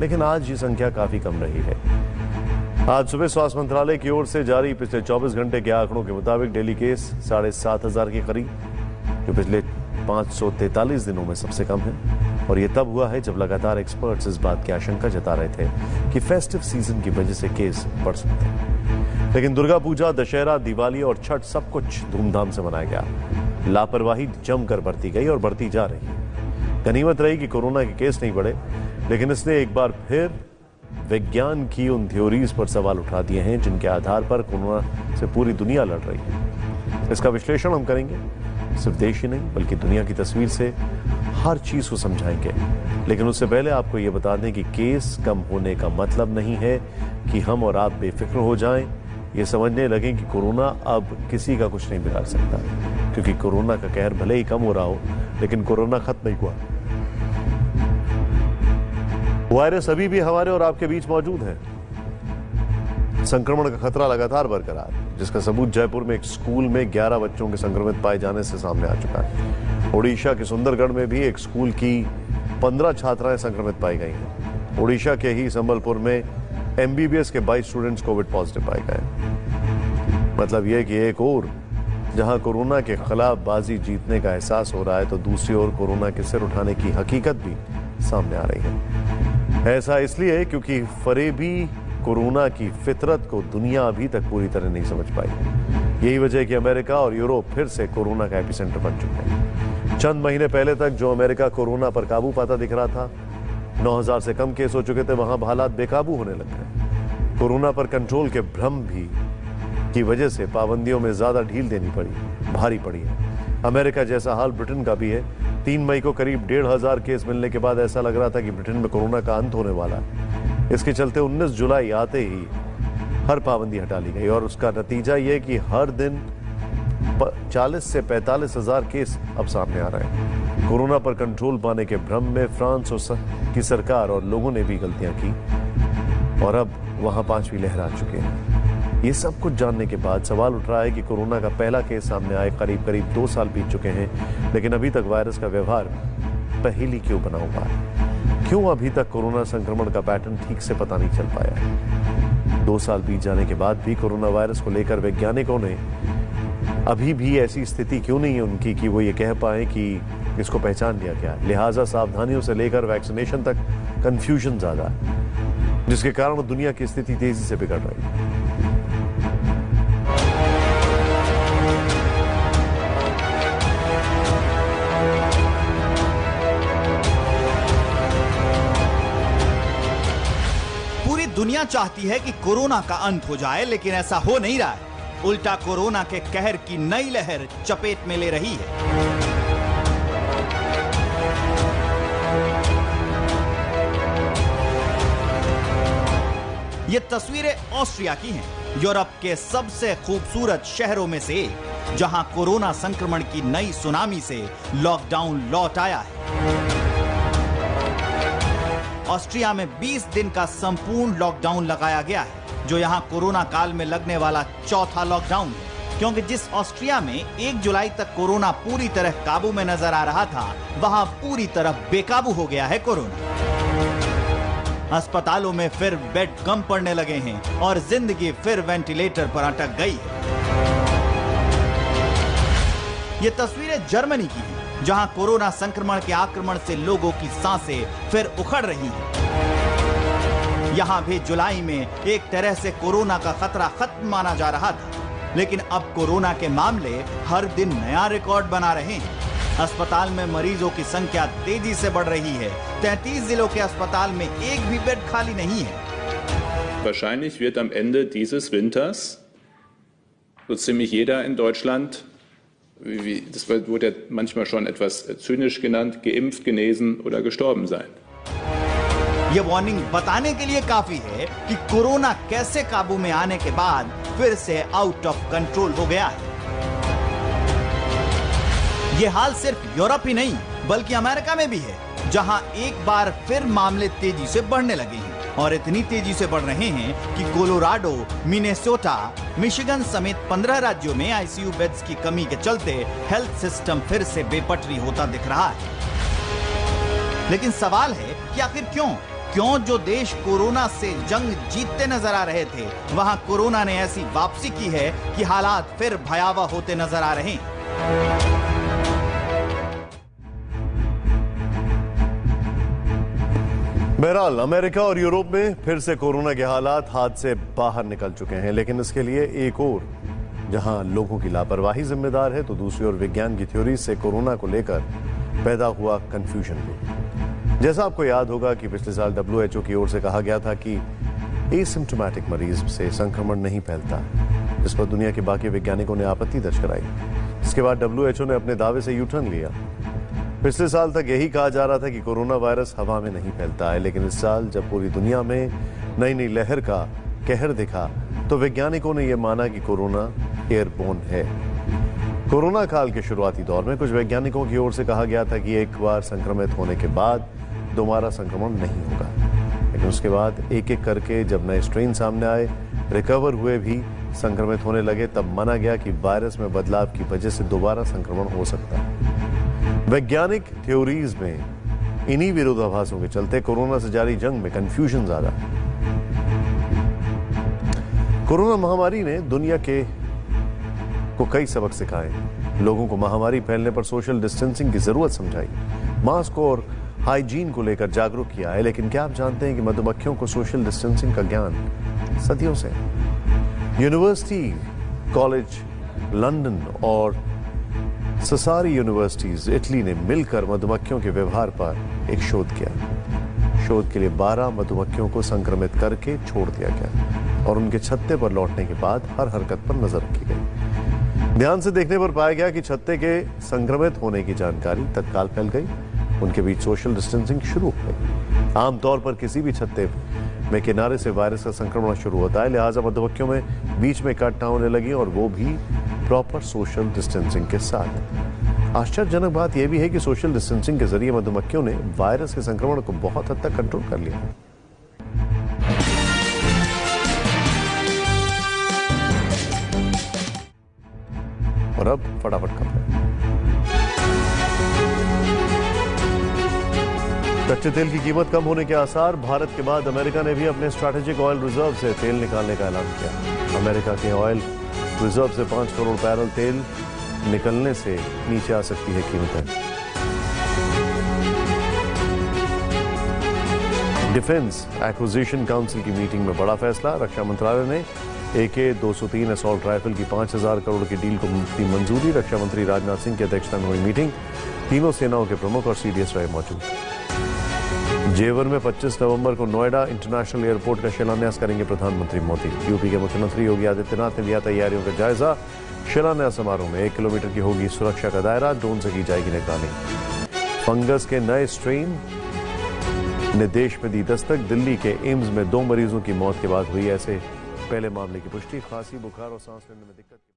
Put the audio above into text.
लेकिन आज ये संख्या काफी कम रही है। आज सुबह स्वास्थ्य मंत्रालय की ओर से जारी पिछले 24 घंटे के आंकड़ों के मुताबिक डेली केस 7,500 के करीब, जो पिछले 543 दिनों में सबसे कम है। और ये तब हुआ है जब लगातार एक्सपर्ट्स इस बात की आशंका जता रहे थे कि फेस्टिव सीजन की वजह से केस बढ़ सकते हैं। लेकिन दुर्गा पूजा, दशहरा, दिवाली और छठ सब कुछ धूमधाम से मनाया गया। लापरवाही जमकर बढ़ती गई और बढ़ती जा रही है। गनीमत रही कि कोरोना के केस नहीं बढ़े, लेकिन इसने एक बार फिर विज्ञान की उन थ्योरीज पर सवाल उठा दिए हैं जिनके आधार पर कोरोना से पूरी दुनिया लड़ रही है। इसका विश्लेषण हम करेंगे, सिर्फ देश ही नहीं बल्कि दुनिया की तस्वीर से हर चीज को समझाएंगे। लेकिन उससे पहले आपको यह बता दें कि केस कम होने का मतलब नहीं है कि हम और आप बेफिक्र हो जाएं, ये समझने लगे कि कोरोना अब किसी का कुछ नहीं बिगाड़ सकता, क्योंकि कोरोना का कहर भले ही कम हो रहा हो, लेकिन कोरोना खत्म नहीं हुआ। वायरस अभी भी हमारे और आपके बीच मौजूद है। संक्रमण का खतरा लगातार बरकरार, जिसका सबूत जयपुर में एक स्कूल में 11 बच्चों के संक्रमित पाए जाने से सामने आ चुका है। ओडिशा के सुंदरगढ़ में भी एक स्कूल की 15 छात्राएं संक्रमित पाई गई हैं। ओडिशा के ही संबलपुर में MBBS के 22 स्टूडेंट्स कोविड पॉजिटिव पाए गए। मतलब यह कि एक और जहां कोरोना के खिलाफ बाजी जीतने का एहसास हो रहा है, तो दूसरी ओर कोरोना के सिर उठाने की हकीकत भी सामने आ रही है। ऐसा इसलिए क्योंकि फरेबी कोरोना की फितरत को दुनिया अभी तक पूरी तरह नहीं समझ पाई। यही वजह है कि अमेरिका और यूरोप फिर से कोरोना का एपिसेंटर बन चुके हैं। चंद महीने पहले तक जो अमेरिका कोरोना पर काबू पाता दिख रहा था, 9,000 से कम केस हो चुके थे, वहां हालात बेकाबू होने लग गए। कोरोना पर कंट्रोल के भ्रम भी की वजह से पाबंदियों में ज्यादा ढील देनी भारी पड़ी है। अमेरिका जैसा हाल ब्रिटेन का भी है। 3 मई को करीब 1,500 केस मिलने के बाद ऐसा लग रहा था कि ब्रिटेन में कोरोना का अंत होने वाला है। इसके चलते 19 जुलाई आते ही हर पाबंदी हटा ली गई और उसका नतीजा यह कि हर दिन 40 से 45 हजार केस अब सामने आ रहे हैं। कोरोना पर कंट्रोल पाने के भ्रम में फ्रांस की सरकार और लोगों ने भी गलतियां की और अब वहां 5वीं लहर आ चुकी है। ये सब कुछ जानने के बाद सवाल उठ रहा है कि कोरोना का पहला केस सामने आए करीब 2 साल बीत चुके हैं, लेकिन अभी तक वायरस का व्यवहार पहेली क्यों बना हुआ है? क्यों अभी तक कोरोना संक्रमण का पैटर्न ठीक से पता नहीं चल पाया है? 2 साल बीत जाने के बाद भी कोरोना वायरस को लेकर वैज्ञानिकों ने अभी भी ऐसी स्थिति क्यों नहीं है उनकी कि वो ये कह पाए कि इसको पहचान लिया गया। लिहाजा सावधानियों से लेकर वैक्सीनेशन तक कंफ्यूजन ज्यादा है, जिसके कारण दुनिया की स्थिति तेजी से बिगड़ रही है। दुनिया चाहती है कि कोरोना का अंत हो जाए, लेकिन ऐसा हो नहीं रहा है। उल्टा कोरोना के कहर की नई लहर चपेट में ले रही है। ये तस्वीरें ऑस्ट्रिया की हैं, यूरोप के सबसे खूबसूरत शहरों में से एक, जहां कोरोना संक्रमण की नई सुनामी से लॉकडाउन लौट आया है। ऑस्ट्रिया में 20 दिन का संपूर्ण लॉकडाउन लगाया गया है, जो यहां कोरोना काल में लगने वाला चौथा लॉकडाउन है, क्योंकि जिस ऑस्ट्रिया में 1 जुलाई तक कोरोना पूरी तरह काबू में नजर आ रहा था, वहां पूरी तरह बेकाबू हो गया है कोरोना। अस्पतालों में फिर बेड कम पड़ने लगे हैं और जिंदगी फिर वेंटिलेटर पर अटक गई है। ये तस्वीरें जर्मनी की हैं, जहां कोरोना संक्रमण के आक्रमण से लोगों की सांसें फिर उखड़ रही हैं। यहां भी जुलाई में एक तरह से कोरोना का खतरा खत्म माना जा रहा था, लेकिन अब कोरोना के मामले हर दिन नया रिकॉर्ड बना रहे हैं। अस्पताल में मरीजों की संख्या तेजी से बढ़ रही है। 33 जिलों के अस्पताल में एक भी बेड खाली नहीं है। Wahrscheinlich wird am Ende dieses Winters so ziemlich jeder in Deutschland, das wurde ja manchmal schon etwas zynisch genannt, geimpft, genesen oder gestorben sein. ये वार्निंग बताने के लिए काफी है कि कोरोना कैसे काबू में आने के बाद फिर से आउट ऑफ कंट्रोल हो गया है। ये हाल सिर्फ यूरोप ही नहीं बल्कि अमेरिका में भी है, जहां एक बार फिर मामले तेजी से बढ़ने लगे हैं और इतनी तेजी से बढ़ रहे हैं कि कोलोराडो, मिनेसोटा, मिशिगन समेत 15 राज्यों में आईसीयू बेड्स की कमी के चलते हेल्थ सिस्टम फिर से बेपटरी होता दिख रहा है। लेकिन सवाल है कि आखिर क्यों? क्यों जो देश कोरोना से जंग जीतते नजर आ रहे थे, वहां कोरोना ने ऐसी वापसी की है कि हालात फिर भयावह होते नजर आ रहे हैं। बहरहाल अमेरिका और यूरोप में फिर से कोरोना के हालात हाथ से बाहर निकल चुके हैं, लेकिन इसके लिए एक और जहां लोगों की लापरवाही जिम्मेदार है, तो दूसरी ओर विज्ञान की थ्योरी से कोरोना को लेकर पैदा हुआ कंफ्यूजन भी। जैसा आपको याद होगा कि पिछले साल WHO की ओर से कहा गया था कि एसिम्प्टोमेटिक मरीज से संक्रमण नहीं फैलता, जिस पर दुनिया के बाकी वैज्ञानिकों ने आपत्ति दर्ज कराई। इसके बाद WHO ने अपने दावे से यूटर्न लिया। पिछले साल तक यही कहा जा रहा था कि कोरोना वायरस हवा में नहीं फैलता है, लेकिन इस साल जब पूरी दुनिया में नई नई लहर का कहर दिखा, तो वैज्ञानिकों ने यह माना कि कोरोना एयरबोर्न है। कोरोना काल के शुरुआती दौर में कुछ वैज्ञानिकों की ओर से कहा गया था कि एक बार संक्रमित होने के बाद दोबारा संक्रमण नहीं होगा, लेकिन उसके बाद एक एक करके जब नए स्ट्रेन सामने आए, रिकवर हुए भी संक्रमित होने लगे, तब माना गया कि वायरस में बदलाव की वजह से दोबारा संक्रमण हो सकता है। वैज्ञानिक थ्योरीज में इन्हीं विरोधाभासों के चलते कोरोना से जारी जंग में कंफ्यूजन ज्यादा है। कोरोना महामारी ने दुनिया को कई सबक सिखाए, लोगों को महामारी फैलने पर सोशल डिस्टेंसिंग की जरूरत समझाई, मास्क और हाइजीन को लेकर जागरूक किया है। लेकिन क्या आप जानते हैं कि मधुमक्खियों को सोशल डिस्टेंसिंग का ज्ञान सदियों से यूनिवर्सिटी कॉलेज लंदन और ससारी यूनिवर्सिटीज इटली ने मिलकर मधुमक्खियों के व्यवहार पर एक शोध किया। शोध के लिए 12 मधुमक्खियों को संक्रमित करके छोड़ दिया गया और उनके छत्ते पर लौटने के बाद हर हरकत पर नजर रखी गई। ध्यान से देखने पर पाया गया कि छत्ते के संक्रमित होने की जानकारी तत्काल फैल गई, उनके बीच सोशल डिस्टेंसिंग शुरू हो गई। आमतौर पर किसी भी छत्ते में किनारे से वायरस का संक्रमण शुरू होता है, लिहाजा मधुमक्खियों में बीच में इकट्ठा होने लगी, और वो भी प्रॉपर सोशल डिस्टेंसिंग के साथ। आश्चर्यजनक बात यह भी है कि सोशल डिस्टेंसिंग के जरिए मधुमक्खियों ने वायरस के संक्रमण को बहुत हद तक कंट्रोल कर लिया। और अब फटाफट खबरें। कच्चे तेल की कीमत कम होने के आसार, भारत के बाद अमेरिका ने भी अपने स्ट्रैटेजिक ऑयल रिजर्व से तेल निकालने का ऐलान किया। अमेरिका के ऑयल रिजर्व से 5 करोड़ बैरल तेल निकलने से नीचे आ सकती है कीमतें। डिफेंस एक्विजिशन काउंसिल की मीटिंग में बड़ा फैसला, रक्षा मंत्रालय ने AK-203 असॉल्ट राइफल की 5,000 करोड़ की डील को दी मंजूरी। रक्षा मंत्री राजनाथ सिंह की अध्यक्षता में हुई मीटिंग, तीनों सेनाओं के प्रमुख और CDS रहे मौजूद। जेवर में 25 नवंबर को नोएडा इंटरनेशनल एयरपोर्ट का शिलान्यास करेंगे प्रधानमंत्री मोदी। यूपी के मुख्यमंत्री योगी आदित्यनाथ ने लिया तैयारियों का जायजा। शिलान्यास समारोह में 1 किलोमीटर की होगी सुरक्षा का दायरा, ड्रोन से की जाएगी निगरानी। फंगस के नए स्ट्रेन ने देश में दी दस्तक, दिल्ली के एम्स में 2 मरीजों की मौत के बाद हुई ऐसे पहले मामले की पुष्टि। खांसी, बुखार और सांस लेने में दिक्कत